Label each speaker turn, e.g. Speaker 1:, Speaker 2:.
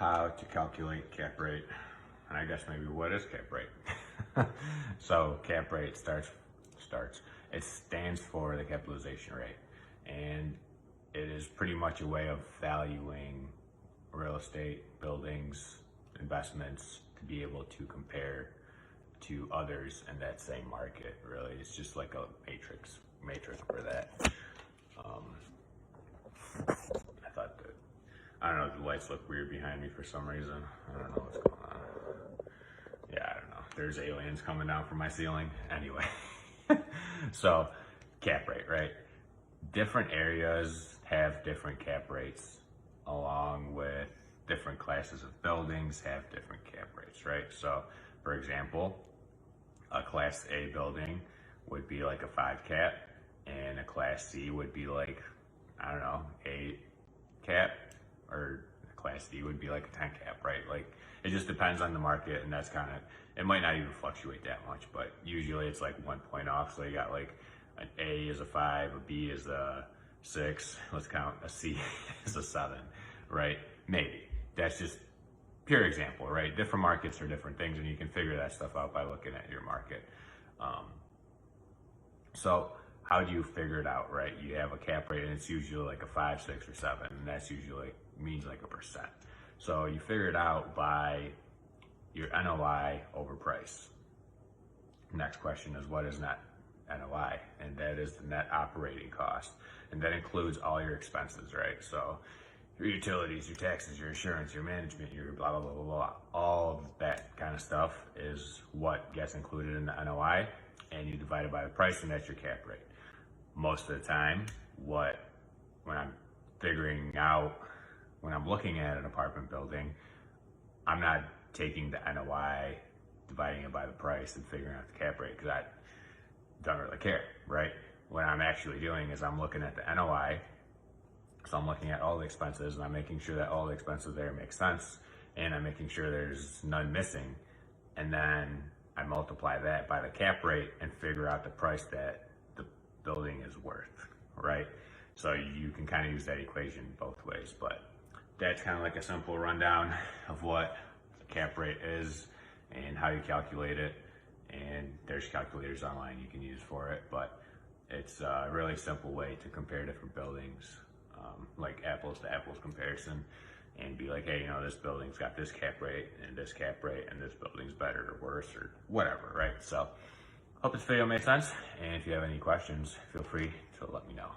Speaker 1: how to calculate cap rate, and I guess maybe what is cap rate. So cap rate it stands for the capitalization rate, and it is pretty much a way of valuing real estate, buildings, investments to be able to compare to others in that same market. Really, it's just like a matrix for that. I don't know, the lights look weird behind me for some reason. I don't know what's going on. Yeah, I don't know. There's aliens coming down from my ceiling. Anyway, so cap rate, right? Different areas have different cap rates, along with different classes of buildings have different cap rates, right? So, for example, a Class A building would be like a 5 cap, and a Class C would be like, I don't know, 8 cap, or a Class D would be like a 10 cap, right? Like, it just depends on the market, and that's kind of, it might not even fluctuate that much, but usually it's like 1 point off. So you got like an A is a 5, a B is a 6, let's count, a C is a 7, right? Maybe. That's just pure example, right? Different markets are different things, and you can figure that stuff out by looking at your market. So how do you figure it out, right? You have a cap rate, and it's usually like a 5, 6, or 7, and that's usually means like a percent. So you figure it out by your NOI over price. Next question is, what is net NOI? And that is the net operating cost, and that includes all your expenses, right? So your utilities, your taxes, your insurance, your management, your blah, blah, blah, blah, blah. All of that kind of stuff is what gets included in the NOI, and you divide it by the price, and that's your cap rate. Most of the time, when I'm looking at an apartment building, I'm not taking the NOI, dividing it by the price, and figuring out the cap rate, because I don't really care, right? What I'm actually doing is I'm looking at the NOI, so I'm looking at all the expenses, and I'm making sure that all the expenses there make sense, and I'm making sure there's none missing, and then I multiply that by the cap rate and figure out the price that the building is worth, right? So you can kind of use that equation both ways, but that's kind of like a simple rundown of what a cap rate is and how you calculate it. And there's calculators online you can use for it, but it's a really simple way to compare different buildings, like apples to apples comparison, and be like, hey, you know, this building's got this cap rate and this cap rate, and this building's better or worse or whatever, right? So hope this video made sense, and if you have any questions, feel free to let me know.